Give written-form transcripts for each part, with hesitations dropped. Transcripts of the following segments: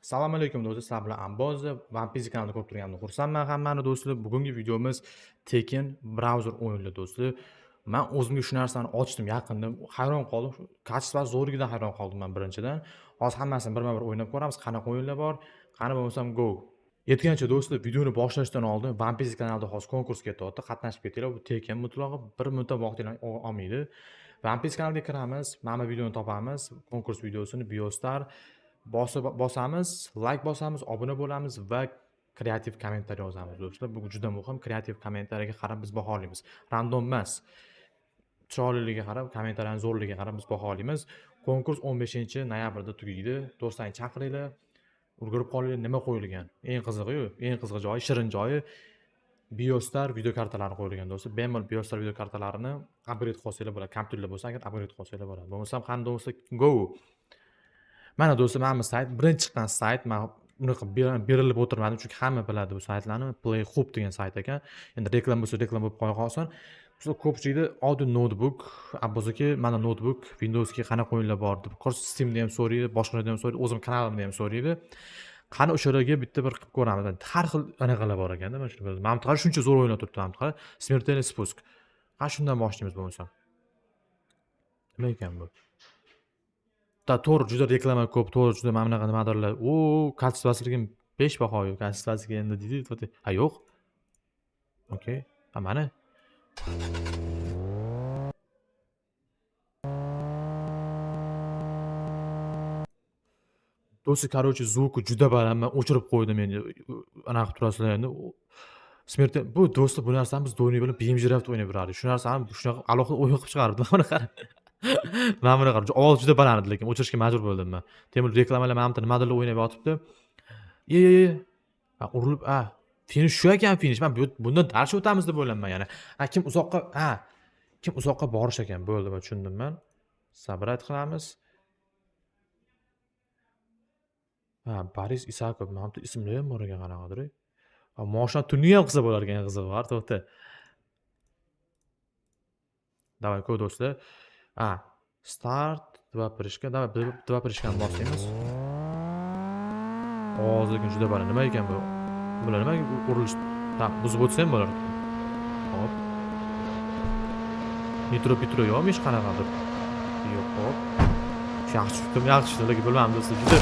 Assalomu alaykum do'stlar, sizlar bilan Amboz One Piece kanalida ko'rib turganimdan xursandman hammani do'stlar. Bugungi videomiz Tekken brauzer o'yinli do'stlar. Men o'zimga shu narsani ochdim yaqinda, hayron qoldim. Kачествоsi zo'rligidan hayron qoldim men birinchidan. Hozir hammasini birma-bir o'ynab ko'ramiz, qanaqa o'yinlar bor, qani bo'lmasam go. Yetgancha do'stlar, videoni boshlashdan oldin One Piece kanalida hozir konkurs ketyapti, qatnashib ketinglar. Bu Tekken mutlaqo 1 minutda vaqtingizni olmaydi. One Piece kanaliga kiramiz, mana bu videoni topamiz, konkurs videosini Biostar bosamiz, like bosamiz, obuna bo'lamiz va kreativ kommentariy yozamiz do'stlar. Bu juda muhim. Kreativ kommentariyaga qarab biz baholaymiz. Random emas. Chiroyliligiga qarab, kommentariyning zo'rligiga qarab biz baholaymiz. Konkurs 15-noyabrda tugaydi. Do'stlaringizni chaqiringlar. Ulgurib qolinglar, nima qo'yilgan? Eng qizig'i-yu, eng qizig'i joyi, shirin joyi Biostar video kartalari qo'yilgan do'stlar. Bemalol Biostar video kartalarini upgrade qilsanglar bo'ladi. Kompyuterlar bo'lsa agar upgrade qilsanglar bo'ladi. Bo'lmasam qani do'stlar, go. Mana do'stlar, mana bu sayt birinchi chiqqan sayt. Men unaqa berilib o'tirmadim, chunki hamma biladi bu saytlarni. Play Hub degan sayt ekan. Endi reklama bo'lsa reklama bo'lib qo'ya qolsin. Bizlar ko'pchilikda oddiy notebook, abbozaki mana notebook, Windowsga qanaqa o'yinlar bor deb, Steamda ham so'raydi, boshqalarda ham so'raydi, o'zim kanalimda ham so'raydi. Qani o'shalarga bitta bir qilib ko'ramiz. Har xil anaqalar bor ekanda, mana shuni bilaman. Mana shuncha zo'r o'yinlar turibdi, mana Смертельный спуск. Qani shundan boshlaymiz bo'lmasam. Nima ekan bu? To'g'ri, juda reklama ko'p, to'g'ri juda mana bunaqa nimadirlar. Kачествосiga 5 baho yo'q, kачествосiga endi deydi. Ha, yo'q. Okey. Ha, mana. Do'stlar, короче, звуki juda baland. Men o'chirib qo'ydim endi. Anaqa qilib turasizlar endi. Bu do'stlar, bu narsani biz do'yni bilan BeamGiraft o'ynab yurardik. Shu narsani shunaqa alohida o'yin qilib chiqaribdi. Mana qarang. Mana buni qarang. Ovoz juda baland edi, lekin o'chirishga majbur bo'ldim men. Temir reklamalar mana bu nimadirlar o'ynab yotibdi. Ha, urilib, finish shu ekan, finish. Men bundan dars o'tamiz deb o'yladim yana. Kim uzoqqa borish ekan, bo'ldi, men tushundim men. Sabrat qilamiz. Boris Isakov, mana bu ismlar ham bor ekan qanaqadir. Moshina tunni ham qilsa bo'lar ekan, qizig'i bor, to'xta. Давай, ko'p do'stlar. Start, 2 prishka. Давай, 2 prishkani bosamiz. Lekin juda baland. Nima ekan bu? Bular nimaga urilish? Buzib o'tsa ham bo'lar. Hop. Nitro yo'qmi hech qanaqadir? Yo'q, hop. Yaxshi tushdim, lekin bilmadim do'stlar. Juda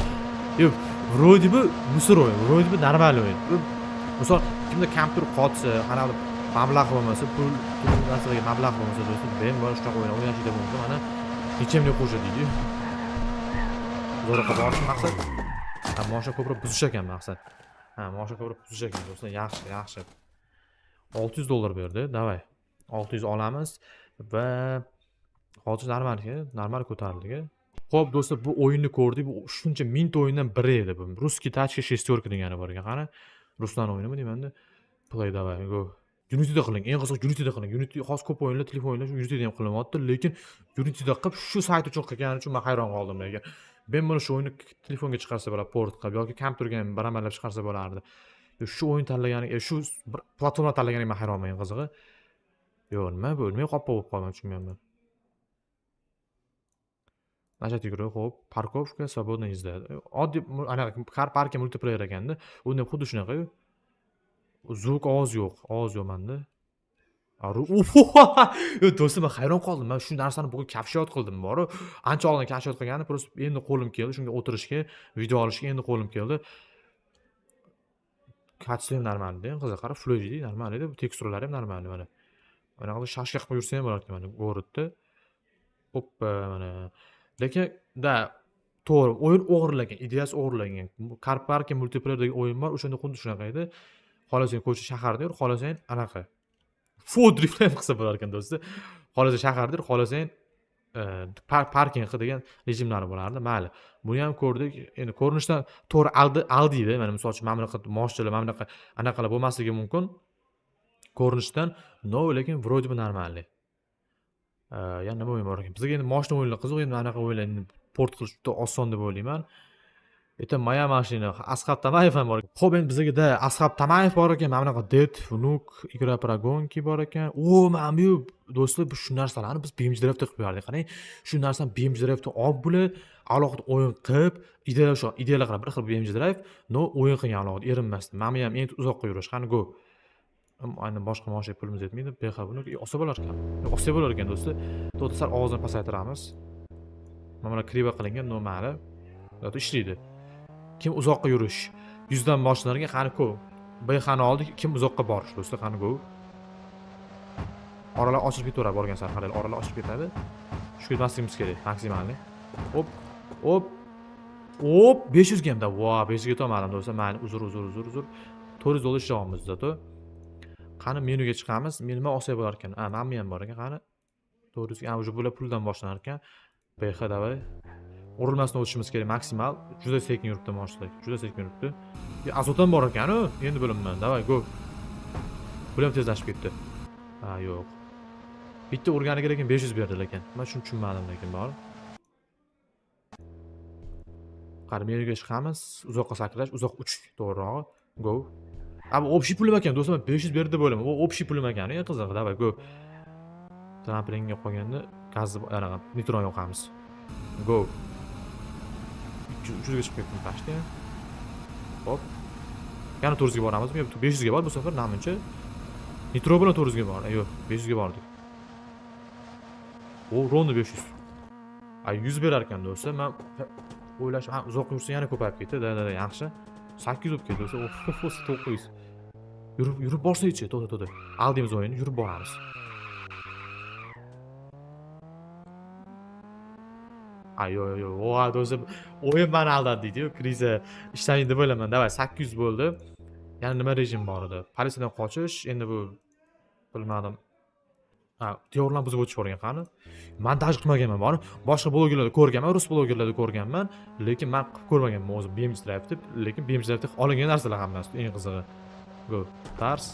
вроде бы musor o'yin, вроде бы normal o'yin. Misol, kimda kompyuter qotsa, qanaqa mablag' bo'lmasa, pul narsalarga mablag' bo'lmasa do'stlar, bemalol shunaqa o'yin o'ynashida mumkin. Mana necha ming qo'sha deydi. Zo'roqqa borish maqsad. Moshina ko'proq buzish ekan maqsad. Moshina ko'proq buzish ekan do'stlar. Yaxshi. $600 berdi. Davay. 600 olamiz va hozir normal ko'tarildi. Xo'p do'stlar, bu o'yinni ko'rdik. Bu shuncha mingta o'yindan biri edi bu. Ruskiy tachka shesтерка degani bor ekan. Qani ruslan o'yinimi deymanda. Play davay, go. Unity'da qiling. Eng qizig'i Unity'da qiling. Unity hozir ko'p o'yinlar, telefon o'yinlar Unity'da ham qilinyapti, lekin Unity'da qilib shu sayt uchun qilgani uchun men hayron qoldim lekin. Men mana shu o'yinni telefonga chiqarsa bo'ladi, port qilib yoki kompyuterga ham baramallab chiqarsa bo'lardi. Shu o'yin tanlaganiga, shu platforma tanlaganiga men hayronman, eng qizig'i. Yo'q, nima bo'lmay qoppa bo'lib qolgan tushunmayapman. Начать игру, xo'p, parkovka свободно езда. Oddiy anaqa car parki multiplayer ekanda. Unda xuddi shunaqa-yu. Звук ovoz yo'q menda. Do'stlar, men hayron qoldim. Men shu narsani bugun kashfiyot qildim, bor-ku. Ancha oldin kashfiyot qilgandim, просто endi qo'lim keldi shunga o'tirishga, video olishga endi qo'lim keldi. Kachesi ham normal edi, qiziq, qara, Full HD normal edi, teksturalari ham normal mana. Mana qilib shashka qilib yursa ham bo'lardi mana go'ritda. Hoppa, mana. Lekin to'g'ri, o'yin o'g'irlagan, ideyasi o'g'irlagan. Car parking multiplayerdagi o'yin bor, o'shanda xuddi shunaqa edi. Xohlasang ko'cha shaharda yur, xohlasang anaqa. Full drift ham qilsa bo'lar ekan do'stlar. Xohlasang shaharda yur, xohlasang parking qil degan rejimlari bo'lardi. Mayli. Buni ham ko'rdik. Endi ko'rinishdan to'g'ri aldiydi. Mana misol uchun mana bunaqa moshchalar, mana bunaqa anaqalar bo'lmasligi mumkin. Ko'rinishdan lekin вроде бы normallik. Yana nima o'yin bor ekan? Bizga endi moshina o'yinlar qiziq, endi anaqa o'yinlarni port qilish juda oson deb o'ylayman. Bitta moya mashina Asqat Tamayev ham bor. Xo'p, endi bizagida Asqat Tamayev bor ekan, mana bunaqa Det, Vnuk, Igor Paragonki bor ekan. Mana bu do'stlar, bu shu narsalarni biz BMG Drive'da qilib berdik. Qarang, shu narsani BMG Drive'da olib bo'lib, alohida o'yin qilib, ideyalar qilib, bir xil BMG Drive, no o'yin qilgan alohida erinmasdan. Mana ham eng uzoqqa yurish, qani go. Aynan boshqa mashinaga pulimiz yetmaydi. Bexa buni olsa bo'lar ekan. Olsa bo'lar ekan do'stlar. To'g'ri, sal ovozini pasaytiramiz. Mana kriva qilingan nomali. Yo'q, ishlaydi. Kim uzoqqa yurish? 100 dan boshlariga qani ko. Bexani oldik, kim uzoqqa borish do'stlar, qani go. Oralar ochilib ketaveradi borgan sari, qaranglar, oralar ochilib ketadi. Shu ketmasligimiz kerak, maksimalni. Hop, hop. Hop, 500 gamda. Vo, 500 ga yetolmadim do'stlar. Mayli, uzr. 400 dollar ishlayapmiz zato. Qani menyuga chiqamiz. Menima olsa bo'lar ekan? Mana ham bor ekan, qani. 400 ga, уже bular puldan boshlanar ekan. BX davay. Urilmasdan o'tishimiz kerak maksimal. Juda sekin yuribdi mashina. Juda sekin yuribdi. Azotdan bor ekan-ku. Endi bilaman. Davay, go. Bular ham tezlashib ketdi. Yo'q. Bitta urganiga lekin 500 berdi lekin. Men shuni tushunmadim lekin bor. Qani menyuga chiqamiz. Uzoqqa sakrash, uzoq uchish to'g'rirog'i. Go. Bu общий pulim ekan do'stlar, 500 berdi bo'laman. Bu общий pulim ekan. Qiziq, davay, go. Trampolinga qo'yganda gazni anaqa nitron yoqamiz. Go. 300 ga chiqib ketdim pastga. Hop. Yana 400 ga boramizmi? Yo'q, 500 ga bor bu safar, namuncha. Nitro bilan 400 ga bor. Yo'q, 500 ga bordik. Ronda 500. 100 berar ekan do'stlar. Men o'ylashim, uzoq yursa yana ko'payib ketdi. Da, yaxshi. 800 bo'lib ketdi do'stlar. 900. Yurib borsa-chi, to'da. Aldimiz o'yinni, yurib boramiz. Yo'q. Do'stlar, o'yin meni aldadi deydi-yu, kriza ishlamaydi deb o'ylaman. Davay, 800 bo'ldi. Yana nima rejim bor edi? Politsiyadan qochish, endi bu bilmadim. Devorlarni buzib o'tish bo'lgan qani. Montaj qilmaganman buni. Boshqa blogerlarda ko'rganman, rus blogerlarda ko'rganman, lekin men qilib ko'rmaganman o'zim BMG Drive deb, lekin BMG Drive deb olingan narsalar hammasi eng qizig'i. Go. Tars.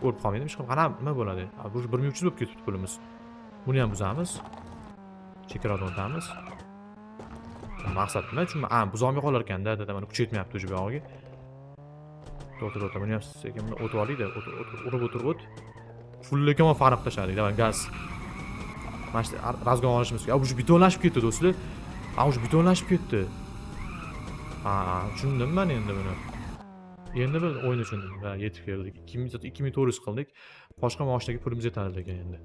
O'lib qolmaydimi? Hech qana nima bo'ladi? Bu 1300 bo'lib ketibdi pulimiz. Buni ham buzamiz. Chekaradan o'tamiz. Maqsad nima? Chunki buzolmay qolar ekan-da, mana kuch yetmayapti o'sha buyog'iga. To'xta, buni ham sekin o'tib olaylik-da, urib o't. Full farq tashladik, davay, gaz. Mana shu razgon olishimiz kerak. Bu betonlashib ketdi do'stlar. Bu betonlashib ketdi. Tushundim men endi buni. Endi biz o'yinni tushundim. Yetib keldik. 2400 qildik. Boshqa mashinaga pulimiz yetadi lekin endi.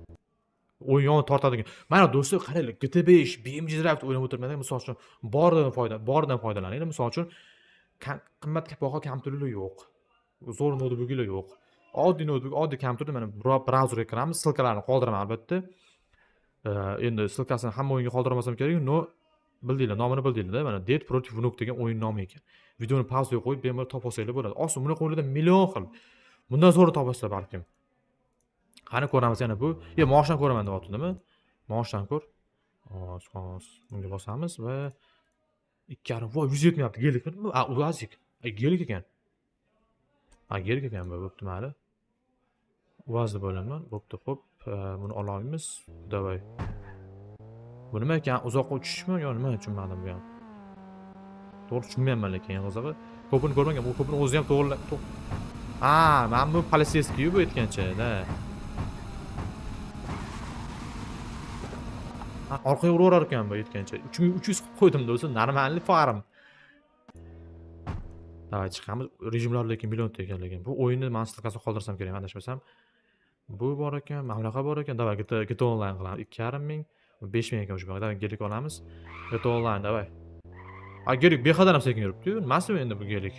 O'yin yoni tortadigan. Mana do'stlar, qaranglar, GT5, BMG Drive o'ynab o'tirmadan, misol uchun boridan foydalaninglar. Misol uchun qimmatga baho kompyuterlar yo'q. Zo'r noutbuklar yo'q. Oddiy noutbuk, oddiy kompyuterda mana brauzerga kiramiz, silkalarni qoldiraman albatta. Endi silkasini hamma o'yinga qoldirmasam kerak, bildinglar, nomini bildinglar-da, mana Det против Vnuk degan o'yin nomi ekan. Videoni pauzaga qo'yib, bemalol topib olsanglar bo'ladi. Oson, buni qo'lida million xil. Bundan zo'r topasizlar balkim. Qani ko'ramiz yana bu. Moshinani ko'raman deyaptimi? Moshinani ko'r. Hozir bunga bosamiz va 2.5. Voy, 100 yetmayapti. Gelikmi? Uzazik. Gelik ekan. Gelik ekan bu, bo'pti mayli. Uvazni bo'laman. Bo'pti, xo'p. Buni ola olamiz. Davay. Bu nima ekan? Uzoqqa uchishmi yo nima tushunmadim bu ham. To'g'ri tushunmayapman lekin qizig'i. Ko'pini ko'rmagan. Bu ko'pini o'zi ham to'g'ri. Men bu politsiyaskiy bu aytgancha-da. Orqaga uraverar ekan bu aytgancha. 3300 qo'ydim do'stlar, normalniy farm. Davay, chiqamiz. Rejimlar lekin million ekan lekin. Bu o'yinni men stilkasini qoldirsam kerak, adashmasam. Bu bor ekan, mamlaqa bor ekan. Davay, GTA Online qilamiz. 2500, 5000 ekan o'sha. Davay, gelik olamiz. GTA Online, davay. Gelik bexadan ham sekin yuribdi-yu. Nimasimi endi bu gelik?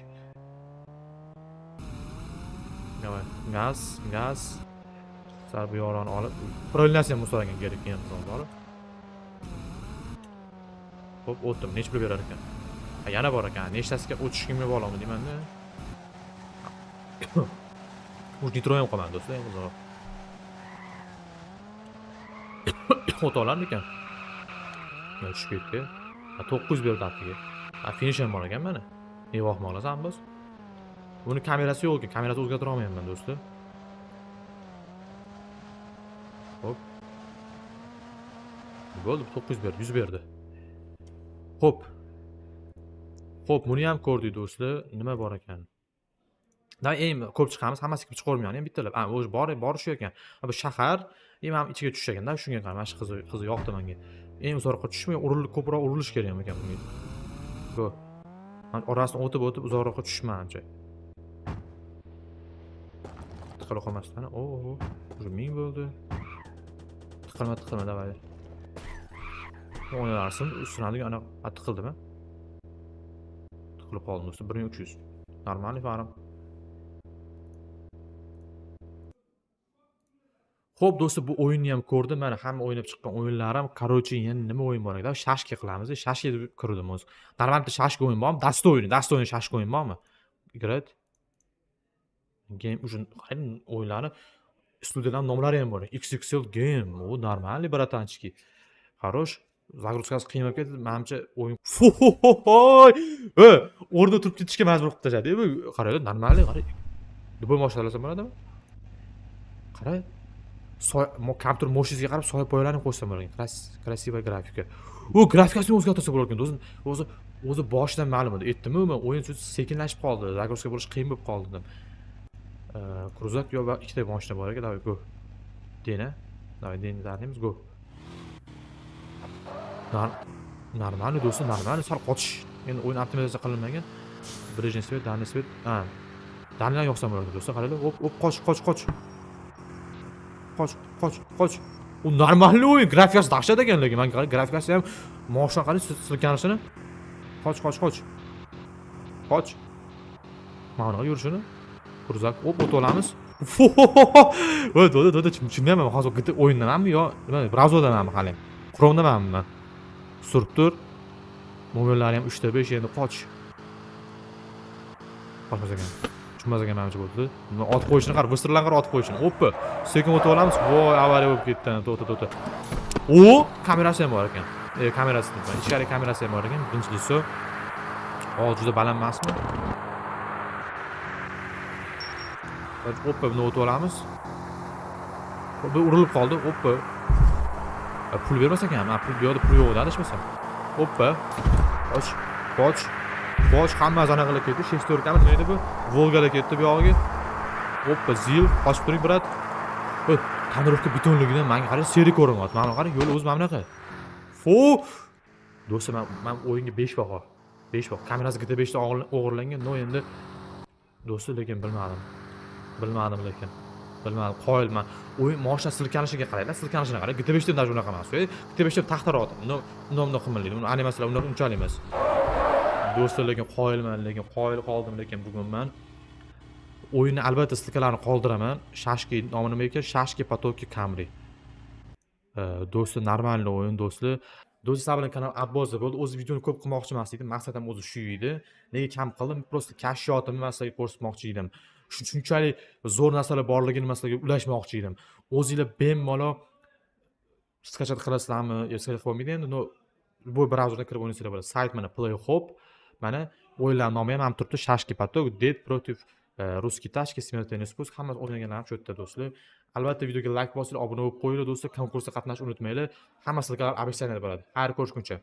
Davay, gaz. Sal bu yoroni olib, proilnatsiya musoragan gelik endi to'g'ri. Xo'p, o'tdim. Nech pul berar ekan? Yana bor ekan. Nechtasiga o'tishimga bog'liqmi deyman-da. Uch nitro ham qolmadi do'stlar, uzoq. O'tolarmi ekan? Tushib ketdi. 900 berdi haftaga. Finish ham bor ekan mana. Vohma olasan biz. Buni kamerasi yo'q ekan. Kamerasini o'zgartira olmayman do'stlar. Xo'p. Bo'ldi, 900 berdi, 100 berdi. Xo'p, Xo'p, buni ham ko'rdik do'stlar. Nima bor ekan? Eng ko'p chiqamiz, hammasi kirib chiqavermayapti ham bittalab. O'zi bori shu ekan. Bu shahar, ham ichiga tushish ekanda, shunga qarash mana shu qizi yoqdi menga. Eng uzoqroqqa tushmay, ko'proq urilish kerak ekan bunga. Go. Man orasidan o'tib uzoqroqqa tushishmancha. Tiqilib qolmasdan. Уже ming bo'ldi. Tiqilma davay. O'ynalarsin, ustidan ana tiqildimi? Tiqilib qoldim do'stlar, 1300. Normal farim. Xo'p do'stlar, bu o'yinni ham ko'rdim. Mana hamma o'ynab chiqqan o'yinlarim, короче, yana nima o'yin bor ekan? Shashka qilamiz. Shashka deb kirdim o'zi. Normalda shashka o'yin bormi? Dasta o'yini shashka o'yin bormi? Играть. Game уже o'yinlari studiyalar nomlari ham bor. XXL Game. U normalniy bratanchiki. Хорош. Загрузкасы qiyin bo'lib ketdi. Menimcha o'yin. O'rnida turib ketishga majbur qilib tashladi. Bu qarang, normalniy qarang. Deb boshlasam bo'ladimi? Qarang. Kompyuter moshinasiga qarab soya poyalarini qo'shsam bo'lar ekan. Krasiva grafika. Grafikasini o'zgartirsa bo'lar ekan. O'zi boshidan ma'lum edi. Aytdim-ku, men o'yin sekinlashib qoldi. Загрузка bo'lish qiyin bo'lib qoldi dedim. Kruzak yo va ikkita mashina bor ekan. Davay go. Dena. Davay denizlarimiz go. Normalniy do'stlar, normalniy sal qochish. Endi o'yin optimizatsiya qilinmagan. Birinchi svet, dani svet. Danidan yoqsam bo'ladi do'stlar. Qaranglar. Hop, qoch. Qoch. U normalniy o'yin, grafikasi dahshat ekan, lekin men qarang, grafikasi ham moshina qarang, silkanishini. Qoch. Mana yurishini. Kurzak, o'tib olamiz. O'tdi. Tushunmayapman, hozir bitta o'yindamanmi yo nima, brauzerdamanmi hali? Chrome'damanmi men? Surib tur. Mo'minlari ham 3 ta 5 endi qoch. Qochmas ekan. Tushunmas ekan menimcha bo'ldi. Ot qo'yishini qara, vыстрелlarga ot qo'yishini. Oppa. Sekin o'tib olamiz. Voy, avariya bo'lib ketdi. To'xta. Kamerasi ham bor ekan. Kamerasi deyman. Ichkari kamerasi ham bor ekan. Birinchisi. Juda baland emasmi? Oppa, buni o'tib olamiz. Bu urilib qoldi. Oppa. Pul bermas ekan. Men pul yo'q, pul yo'q adashmasam. Oppa. Qoch, hamma zona qilib ketdi. Shestorkami nima edi bu? Volgaga ketdi bu yog'iga. Oppa, zil, qochib turing, brat. Tonirovka betonligidan menga qarang, seri ko'rinyapti. Mana qarang, yo'l o'zi mana bunaqa. Do'stlar, men o'yinga 5 baho. 5 baho. Kamerasi GTA 5 da o'g'irlangan. No endi do'stlar, lekin bilmadim lekin. Bilmadim, qoyilman. O'yin moshina silkanishiga qaranglar, silkanishini qarang. GTA 5 da даже unaqa emas. GTA 5 da taxtarot. Unda qilmaydi. Uni animatsiyalar unchalik emas. Do'stlar, lekin qoyil qoldim lekin bugun men. O'yinni albatta stilkalarni qoldiraman. Shashki nomi nima ekan? Shashki Potoki Camry. Do'stlar, normalniy o'yin do'stlar. Do'stlar, sizlar bilan kanal Abbozda bo'ldi. O'zi videoni ko'p qilmoqchi emas edim. Maqsadim o'zi shu edi. Nega kam qildim? Prosta kashfiyotimni sizlarga ko'rsatmoqchi edim. Shunchalik zo'r narsalar borligini sizlarga ulashmoqchi edim. O'zingizlar bemalol skachat qilasizlarmi? Yoki bo'lmaydi endi. Bu brauzerga kirib o'ynasanglar bo'ladi. Sayt mana Playhop. Mana o'yinlar nomi ham turibdi. Shashki Potok, Dead против Русский тачки, Смертельный спуск. Hammasi o'ynaganlar ham shu yerda do'stlar. Albatta videoga like bosinglar, obuna bo'lib qo'yinglar do'stlar. Konkursda qatnashishni unutmanglar. Hamma sizlarga obещание bo'ladi. Xayr ko'rishguncha.